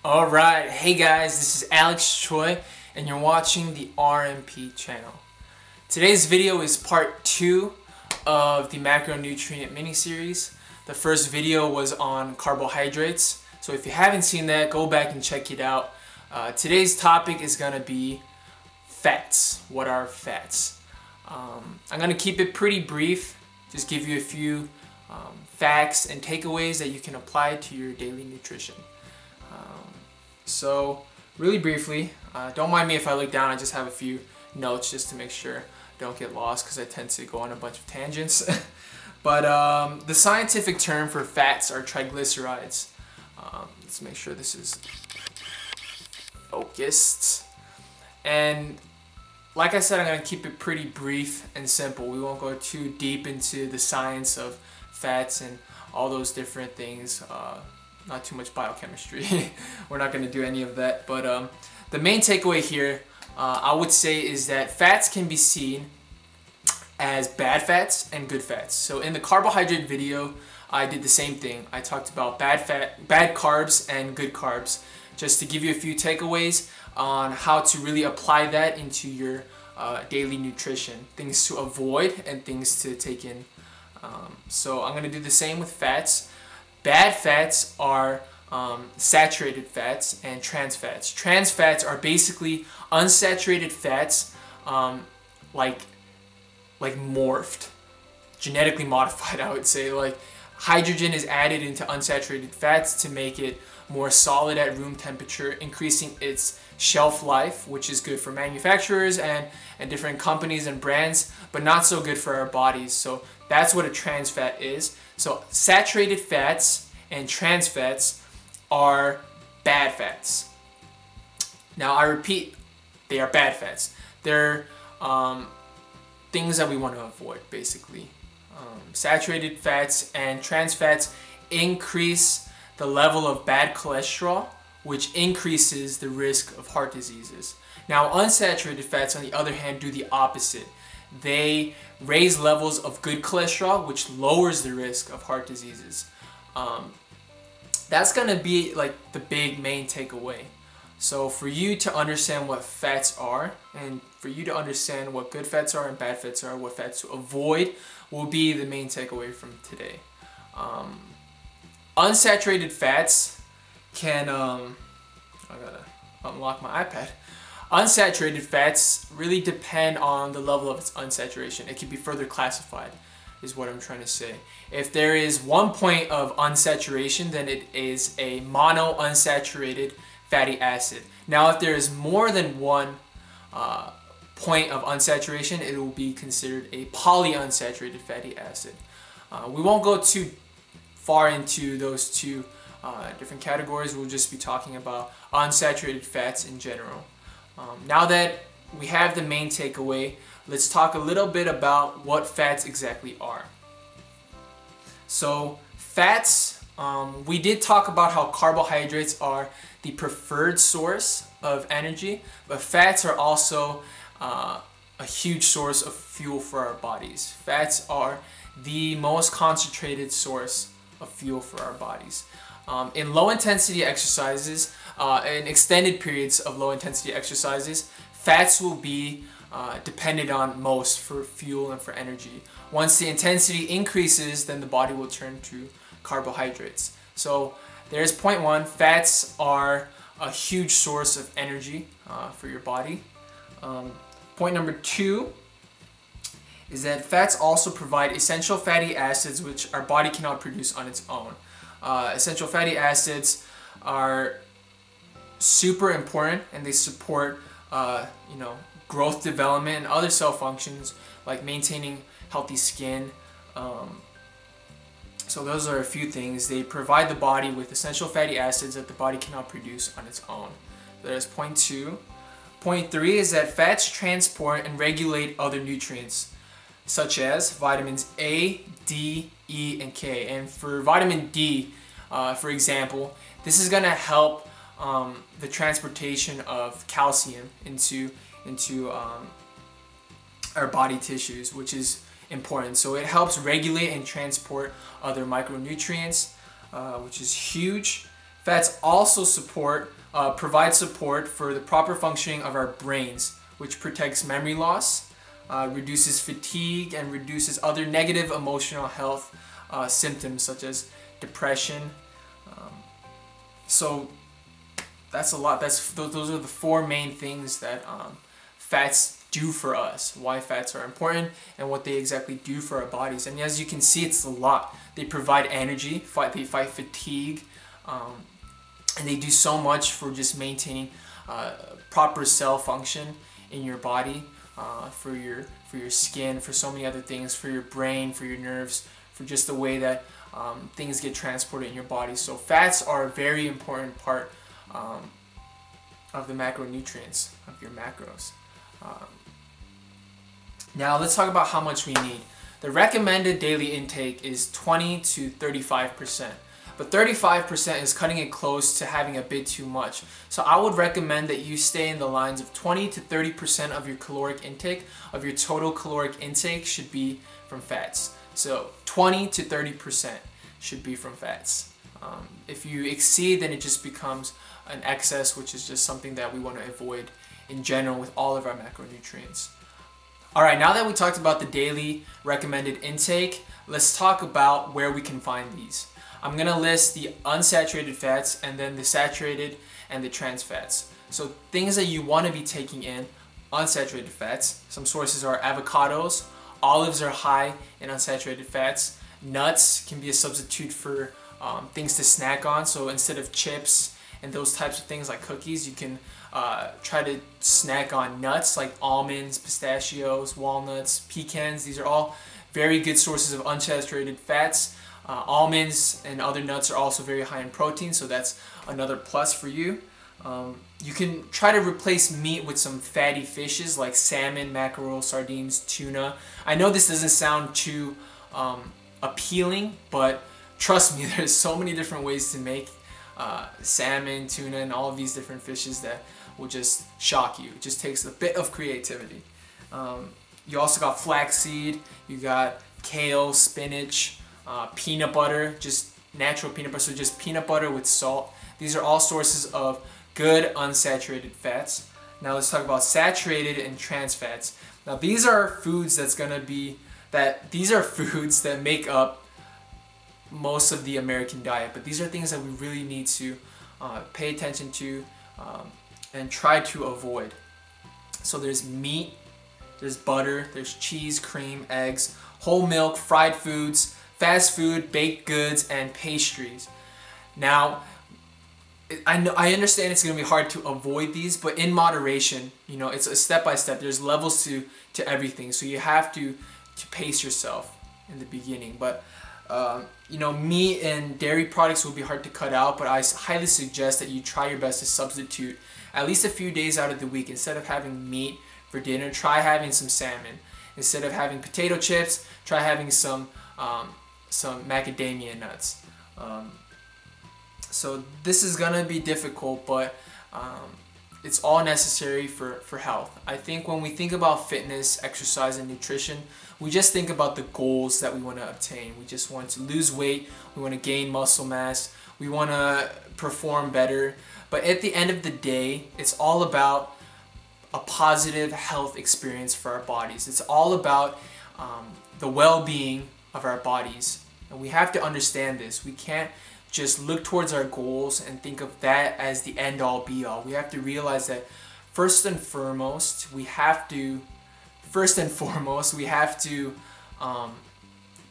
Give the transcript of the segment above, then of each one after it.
Alright, hey guys, this is Alex Choi and you're watching the RMP channel. Today's video is part 2 of the Macronutrient Miniseries. The first video was on carbohydrates, so if you haven't seen that, go back and check it out. Today's topic is going to be fats. What are fats? I'm going to keep it pretty brief, just give you a few facts and takeaways that you can apply to your daily nutrition. So really briefly, don't mind me if I look down, I just have a few notes just to make sure I don't get lost because I tend to go on a bunch of tangents. But the scientific term for fats are triglycerides. Let's make sure this is focused. And like I said, I'm going to keep it pretty brief and simple. We won't go too deep into the science of fats and all those different things. Not too much biochemistry. We're not going to do any of that. But the main takeaway here, I would say, is that fats can be seen as bad fats and good fats. So in the carbohydrate video, I did the same thing. I talked about bad carbs and good carbs, just to give you a few takeaways on how to really apply that into your daily nutrition, things to avoid and things to take in. So I'm going to do the same with fats. Bad fats are saturated fats and trans fats. Trans fats are basically unsaturated fats, like morphed, genetically modified, I would say. Like hydrogen is added into unsaturated fats to make it more solid at room temperature, increasing its shelf life, which is good for manufacturers and different companies and brands, but not so good for our bodies. So that's what a trans fat is. So saturated fats and trans fats are bad fats. Now I repeat, they are bad fats. They're things that we want to avoid, basically. Saturated fats and trans fats increase the level of bad cholesterol, which increases the risk of heart diseases. Now unsaturated fats, on the other hand, do the opposite. They raise levels of good cholesterol, which lowers the risk of heart diseases. That's going to be like the big main takeaway. So for you to understand what fats are, and for you to understand what good fats are and bad fats are, what fats to avoid, will be the main takeaway from today. Unsaturated fats can, I gotta unlock my iPad. Unsaturated fats really depend on the level of its unsaturation. It can be further classified, is what I'm trying to say. If there is 1 point of unsaturation, then it is a monounsaturated fatty acid. Now if there is more than 1 point of unsaturation, it will be considered a polyunsaturated fatty acid. We won't go too far into those two different categories. We'll just be talking about unsaturated fats in general. Now that we have the main takeaway, let's talk a little bit about what fats exactly are. So fats, we did talk about how carbohydrates are the preferred source of energy, but fats are also a huge source of fuel for our bodies. Fats are the most concentrated source of fuel for our bodies. In low intensity exercises, in extended periods of low intensity exercises, fats will be depended on most for fuel and for energy. Once the intensity increases, then the body will turn to carbohydrates. So there's point 1, fats are a huge source of energy for your body. Point number 2 is that fats also provide essential fatty acids which our body cannot produce on its own. Essential fatty acids are super important and they support growth, development, and other cell functions like maintaining healthy skin. So those are a few things. They provide the body with essential fatty acids that the body cannot produce on its own. There's point 2. Point 3 is that fats transport and regulate other nutrients such as vitamins A, D, E, and K. And for vitamin D, for example, this is going to help the transportation of calcium into our body tissues, which is important. So it helps regulate and transport other micronutrients, which is huge. Fats also provide support for the proper functioning of our brains, which protects memory loss, reduces fatigue, and reduces other negative emotional health symptoms such as depression. So that's a lot. Those are the four main things that fats do for us, why fats are important, and what they exactly do for our bodies. And as you can see, it's a lot. They provide energy, they fight fatigue, and they do so much for just maintaining proper cell function in your body, for your skin, for so many other things, for your brain, for your nerves, for just the way that things get transported in your body. So fats are a very important part of the macronutrients, of your macros. Now let's talk about how much we need. The recommended daily intake is 20 to 35%. But 35% is cutting it close to having a bit too much. So I would recommend that you stay in the lines of 20 to 30% of your caloric intake, of your total caloric intake should be from fats. So 20 to 30% should be from fats. If you exceed, then it just becomes an excess, which is just something that we want to avoid in general with all of our macronutrients. Alright, now that we talked about the daily recommended intake, let's talk about where we can find these. I'm going to list the unsaturated fats and then the saturated and the trans fats. So things that you want to be taking in: unsaturated fats. Some sources are avocados, olives are high in unsaturated fats, nuts can be a substitute for things to snack on. So instead of chips and those types of things like cookies, you can try to snack on nuts like almonds, pistachios, walnuts, pecans. These are all very good sources of unsaturated fats. Almonds and other nuts are also very high in protein, so that's another plus for you. You can try to replace meat with some fatty fishes like salmon, mackerel, sardines, tuna. I know this doesn't sound too appealing, but trust me, there's so many different ways to make salmon, tuna, and all of these different fishes that will just shock you. It just takes a bit of creativity. You also got flaxseed, you got kale, spinach, peanut butter, just natural peanut butter, so just peanut butter with salt. These are all sources of good unsaturated fats. Now let's talk about saturated and trans fats. Now these are foods these are foods that make up most of the American diet, but these are things that we really need to pay attention to and try to avoid. So there's meat, there's butter, there's cheese, cream, eggs, whole milk, fried foods, fast food, baked goods, and pastries. Now, I understand it's going to be hard to avoid these, but in moderation, you know, it's a step-by-step. There's levels to everything, so you have to pace yourself in the beginning. But you know, meat and dairy products will be hard to cut out, but I highly suggest that you try your best to substitute at least a few days out of the week. Instead of having meat for dinner, try having some salmon. Instead of having potato chips, try having some macadamia nuts. So this is gonna be difficult, but it's all necessary for health. I think when we think about fitness, exercise, and nutrition, we just think about the goals that we want to obtain. We just want to lose weight, we want to gain muscle mass, we want to perform better. But at the end of the day, it's all about a positive health experience for our bodies. It's all about the well-being of our bodies. And we have to understand this. We can't just look towards our goals and think of that as the end-all be-all. We have to realize that first and foremost, we have to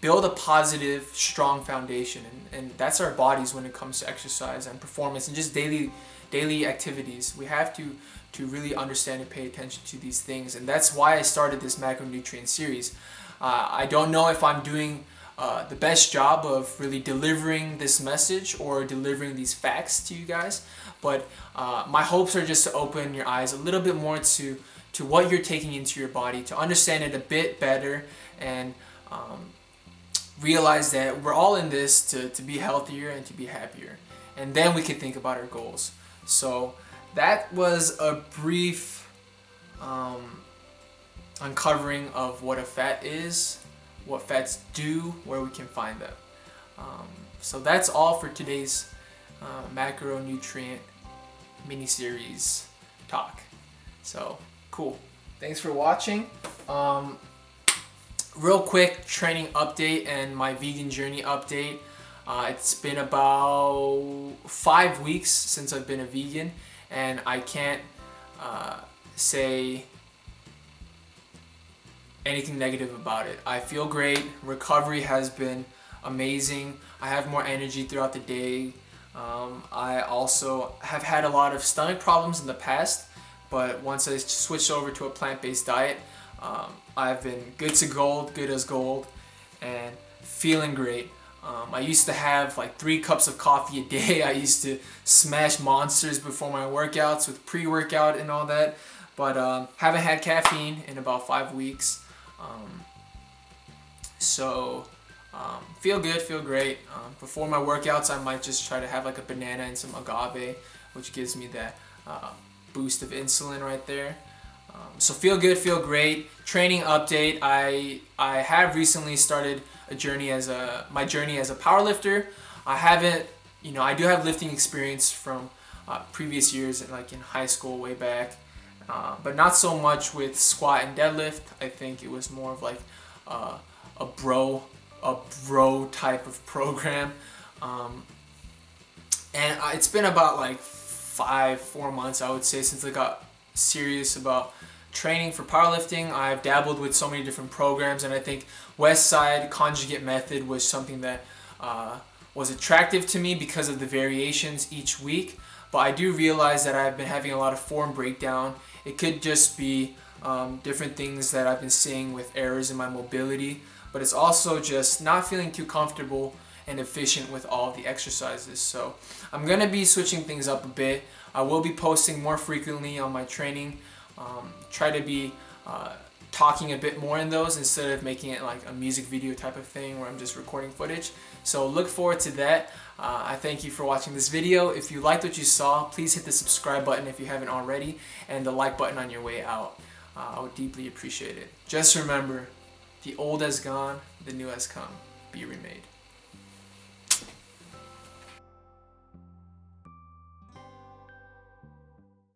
build a positive, strong foundation, and that's our bodies when it comes to exercise and performance and just daily activities. We have to really understand and pay attention to these things, and that's why I started this macronutrient series. I don't know if I'm doing the best job of really delivering this message or delivering these facts to you guys, but my hopes are just to open your eyes a little bit more to what you're taking into your body, to understand it a bit better, and realize that we're all in this to be healthier and to be happier, and then we can think about our goals. So that was a brief uncovering of what a fat is, what fats do, where we can find them. So that's all for today's Macronutrient Miniseries talk. So cool. Thanks for watching. Real quick training update and my vegan journey update. It's been about 5 weeks since I've been a vegan, and I can't say anything negative about it. I feel great. Recovery has been amazing. I have more energy throughout the day. I also have had a lot of stomach problems in the past, but once I switched over to a plant-based diet, I've been good as gold, and feeling great. I used to have like 3 cups of coffee a day. I used to smash monsters before my workouts with pre-workout and all that, but haven't had caffeine in about 5 weeks. Feel good, feel great. Before my workouts, I might just try to have like a banana and some agave, which gives me that boost of insulin right there. So feel good, feel great. Training update. I have recently started my journey as a powerlifter. I do have lifting experience from previous years, like in high school way back, but not so much with squat and deadlift. I think it was more of like a bro type of program, and it's been about like 4 months, I would say, since I got serious about training for powerlifting. I've dabbled with so many different programs, and I think West Side Conjugate Method was something that was attractive to me because of the variations each week. But I do realize that I've been having a lot of form breakdown. It could just be different things that I've been seeing with errors in my mobility, but it's also just not feeling too comfortable and efficient with all the exercises. So I'm going to be switching things up a bit. I will be posting more frequently on my training. Try to be talking a bit more in those instead of making it like a music video type of thing where I'm just recording footage. So look forward to that. I thank you for watching this video. If you liked what you saw, please hit the subscribe button if you haven't already, and the like button on your way out. I would deeply appreciate it. Just remember, the old has gone, the new has come. Be remade.